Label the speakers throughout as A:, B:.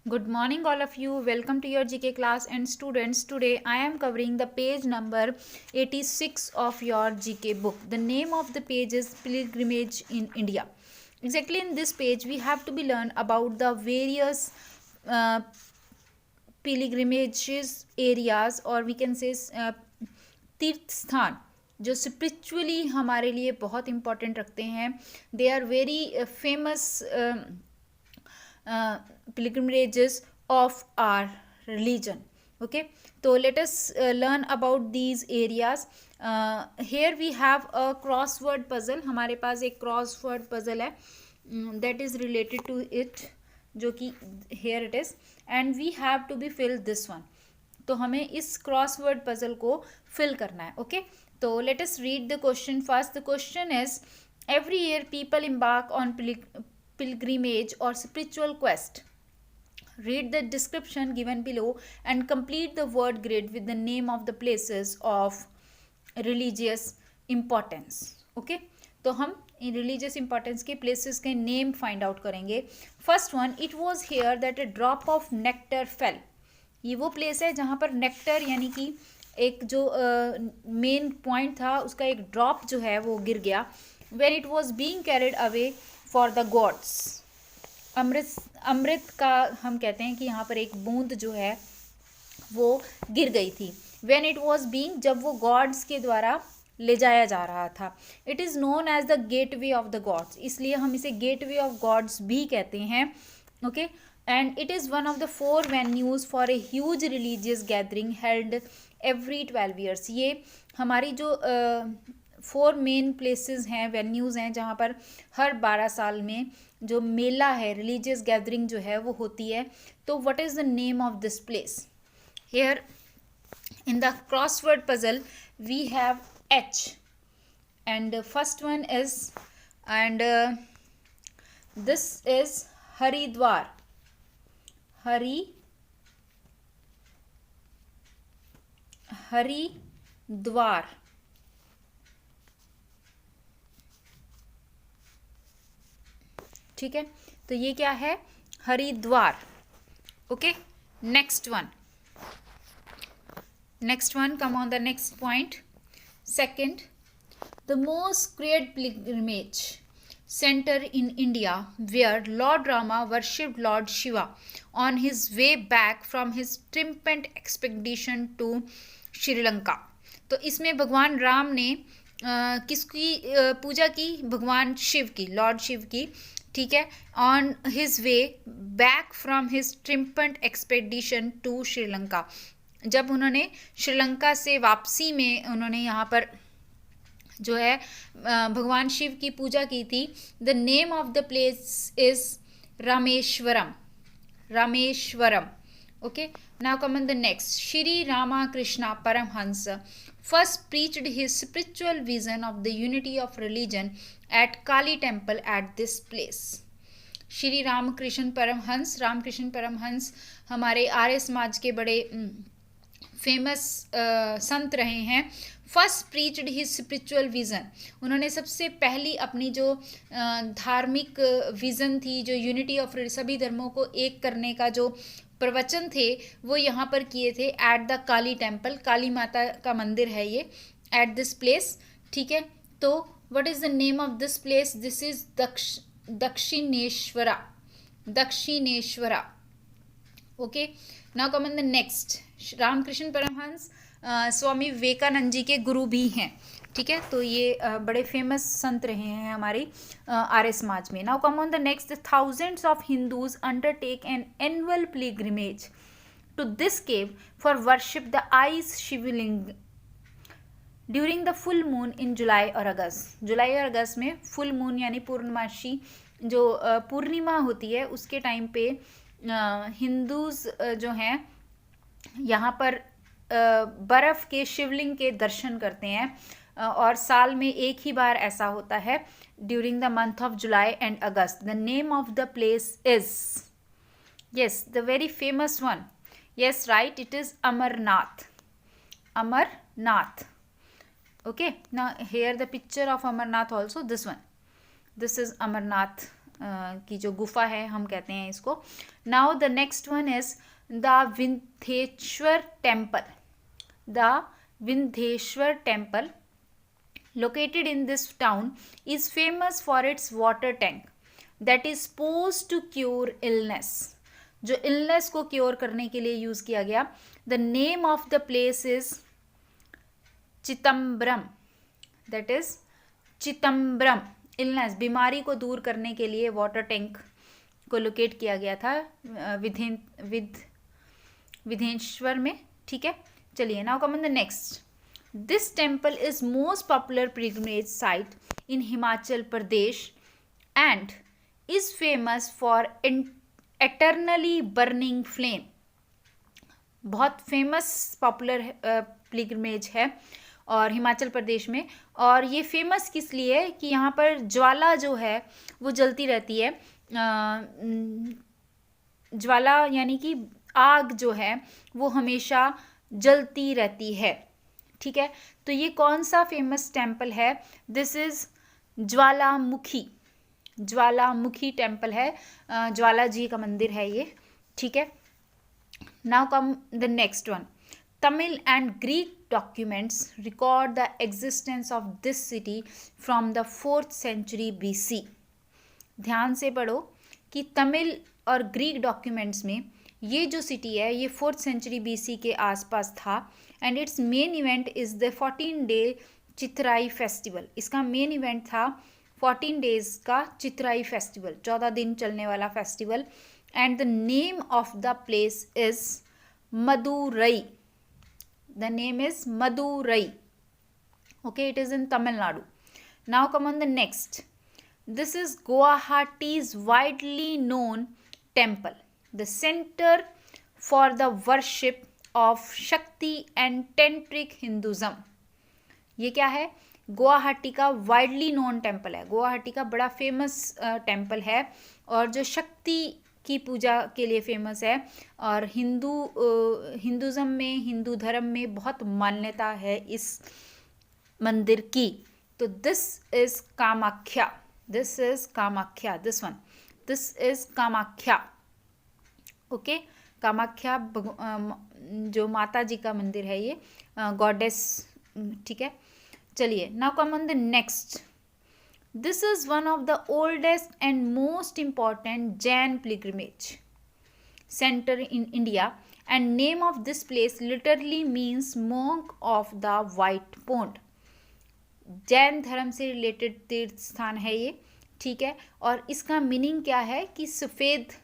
A: Good morning, all of you. Welcome to your GK class. And students, today I am covering the page number 86 of your GK book. The name of the page is Pilgrimage in India. Exactly in this page, we have to be learn about the various uh, pilgrimages areas, or we can say तीर्थ स्थान जो spiritually हमारे लिए बहुत important रखते हैं. They are very famous pilgrimages of our religion. Okay, so let us learn about these areas. Here we have a crossword puzzle. हमारे पास एक crossword puzzle है that is related to it, जो कि here it is, and we have to be fill this one. तो हमें इस crossword puzzle को fill करना है. ओके, तो let us read the question first. The question is, every year people embark on pilgrimage or spiritual quest. Read the description given below and complete the word grid with the name of the places of religious importance. Okay, तो हम इन religious importance के places के name find out करेंगे. First one, it was here that a drop of nectar fail. ये वो place है जहाँ पर नेक्टर यानी कि एक जो मेन पॉइंट था उसका एक ड्रॉप जो है वो गिर गया. When it was being carried away for the gods. अमृत का हम कहते हैं कि यहाँ पर एक बूंद जो है वो गिर गई थी. व्हेन इट वॉज बीइंग, जब वो गॉड्स के द्वारा ले जाया जा रहा था. It is known as the gateway of the gods, इसलिए हम इसे गेट वे ऑफ गॉड्स भी कहते हैं. Okay, and it is one of the 4 venues for a huge religious gathering held every 12 years. ये हमारी जो 4 मेन प्लेसेस हैं, वेन्यूज़ हैं, जहाँ पर हर 12 साल में जो मेला है, रिलीजियस गैदरिंग जो है वो होती है. तो what is the name of this place? Here in the crossword puzzle we have H, and first one is, and this is Haridwar. Haridwar. ठीक है, तो ये क्या है? Haridwar. Okay, next one come on the next point. Second, the most great pilgrimage center in India where Lord Rama worshipped Lord Shiva on his way back from his triumphant expedition to Sri Lanka. तो इसमें भगवान राम ने किसकी पूजा की? भगवान शिव की, Lord Shiv की. ठीक है, on his way back from his triumphant expedition to Sri Lanka. जब उन्होंने श्रीलंका से वापसी में उन्होंने यहाँ पर जो है भगवान शिव की पूजा की थी. The name of the place is Rameswaram. Okay, now come on the next. Shri Ramakrishna Paramahamsa first preached his spiritual vision of the unity of religion at Kali temple at this place. Shri Ramakrishna Paramahamsa हमारे आर्य समाज के बड़े फेमस संत रहे हैं. First preached his spiritual vision, उन्होंने सबसे पहली अपनी जो धार्मिक विज़न थी, जो यूनिटी ऑफ सभी धर्मों को एक करने का जो प्रवचन थे, वो यहाँ पर किए थे एट द काली टेम्पल. काली माता का मंदिर है ये, एट दिस प्लेस. ठीक है, तो what is the name of this place? This is Dakshineswar. Okay, now come on the next. Ramakrishna Paramahamsa Swami Vivekananda ji के गुरु भी हैं. ठीक है, तो ये बड़े फेमस संत रहे हैं हमारी आर्य समाज में. Now come on the next. Thousands of Hindus undertake an annual pilgrimage to this cave for worship the ice Shivling during the full moon in July और अगस्त में फुल मून यानी पूर्णमासी जो पूर्णिमा होती है उसके टाइम पे हिंदूज जो हैं यहाँ पर बर्फ़ के शिवलिंग के दर्शन करते हैं. और साल में एक ही बार ऐसा होता है during the month of July and August. The name of the place is, yes, the very famous one. Yes, right, it is Amarnath. Okay, now here the picture of Amarnath also. This is Amarnath की जो गुफा है हम कहते हैं इसको. Now the next one is the Vindhyeshwar temple. The Vindhyeshwar temple located in this town is famous for its water tank that is supposed to cure illness. जो illness को cure करने के लिए use किया गया. The name of the place is Chidambaram. That is Chidambaram. illness, बीमारी को दूर करने के लिए वाटर टैंक को लोकेट किया गया था विंध्येश्वर में. ठीक है, चलिए. Now come on the next. This temple is most popular pilgrimage site in Himachal Pradesh and is famous for eternally burning flame. बहुत फेमस पॉपुलर पिलग्रिमेज है और हिमाचल प्रदेश में. और ये फेमस किस लिए कि यहाँ पर ज्वाला जो है वो जलती रहती है. ज्वाला यानी कि आग जो है वो हमेशा जलती रहती है. ठीक है, तो ये कौन सा फेमस टेम्पल है? This is Jwalamukhi. Jwalamukhi temple है, ज्वाला जी का मंदिर है ये. ठीक है, now come the next one. Tamil and Greek documents record the existence of this city from the 4th century BC. ध्यान से पढ़ो कि तमिल और ग्रीक डॉक्यूमेंट्स में ये जो सिटी है ये 4th century BC के आसपास था. And its main event is the 14-day Chithirai festival. इसका मेन इवेंट था 14 days का चित्राई फेस्टिवल, 14 दिन चलने वाला festival. And the name of the place is Madurai. The name is Madurai. Okay, it is in Tamil Nadu. Now come on the next. This is Guwahati's widely known temple, the center for the worship of Shakti and Tantric Hinduism. ये क्या है? गुवाहाटी का widely known temple है. गुवाहाटी का बड़ा famous temple है और जो शक्ति की पूजा के लिए फेमस है. और हिंदुज़म में, हिंदू धर्म में बहुत मान्यता है इस मंदिर की. तो this is Kamakhya. This is Kamakhya. This one, this is Kamakhya. Okay, Kamakhya जो माता जी का मंदिर है ये, गॉडेस. ठीक है, चलिए. Now come on the next. This is one of the oldest and most important Jain pilgrimage center in India, and name of this place literally means monk of the white pond. Jain धर्म से related तीर्थ स्थान है ये. ठीक है, और इसका मीनिंग क्या है कि सफ़ेद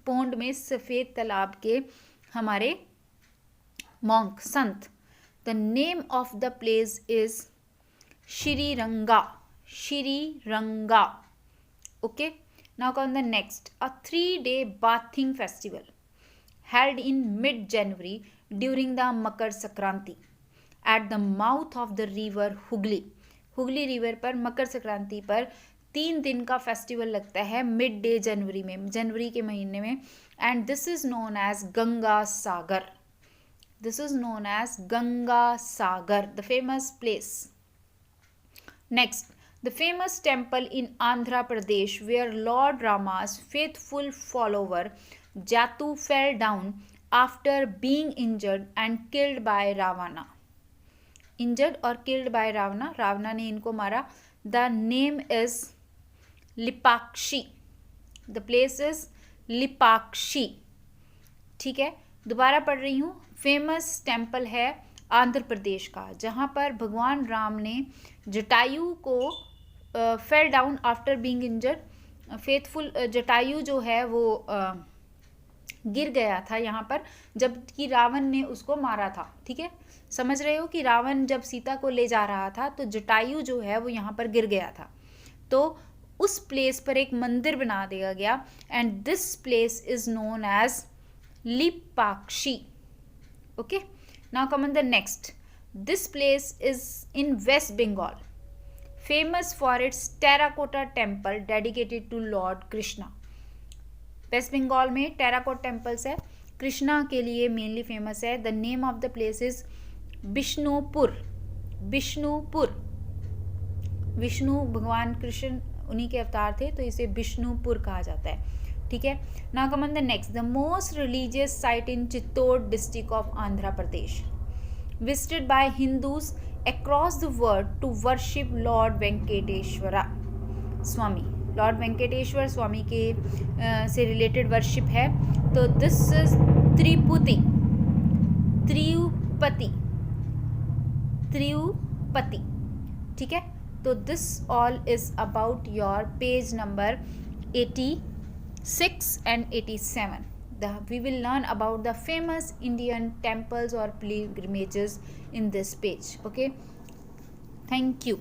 A: पोंड में, सफ़ेद तालाब के हमारे monk, Sant. The name of the place is Shriranga. Shriranga. Okay, now come the next. A 3-day bathing festival held in mid-January during the Makar Sankranti at the mouth of the river Hooghly. Hooghly river पर मकर संक्रांति पर 3 दिन का festival लगता है mid day जनवरी में, जनवरी के महीने में. And this is known as Ganga Sagar. This is known as Ganga Sagar, the famous place. Next, the famous temple in Andhra Pradesh where Lord Rama's faithful follower Jatu fell down after being injured and killed by Ravana. Injured or killed by Ravana. Ravana ने इनको मारा. The name is Lipakshi. The place is Lipakshi. ठीक है, दोबारा पढ़ रही हूँ. Famous temple है आंध्र प्रदेश का जहाँ पर भगवान राम ने जटायु को fell down after being injured. Faithful Jatayu जो है वो गिर गया था यहाँ पर जबकि रावण ने उसको मारा था. ठीक है, समझ रहे हो कि रावण जब सीता को ले जा रहा था तो जटायु जो है वो यहाँ पर गिर गया था. तो उस प्लेस पर एक मंदिर बना दिया गया. And this place is known as Lepakshi. Okay, now come on the next. This place is in West Bengal, famous for its terracotta temple dedicated to Lord Krishna. West Bengal में टेराकोट टेम्पल्स है, कृष्णा के लिए मेनली फेमस है. The name of the place is Bishnupur. Bishnupur, Vishnu भगवान कृष्ण उन्हीं के अवतार थे तो इसे बिष्णुपुर कहा जाता है. ठीक है. Now come on the next. The most religious site in Chittor district of Andhra Pradesh, visited by Hindus across the world to worship Lord Venkateshwara Swami. Lord Venkateshwara Swami के से रिलेटेड वर्शिप है. तो दिस इज त्रिपुति त्रिउपति. ठीक है. तो this all is about your page number 86 and 87. We will learn about the famous Indian temples or pilgrimages in this page. Okay. Thank you.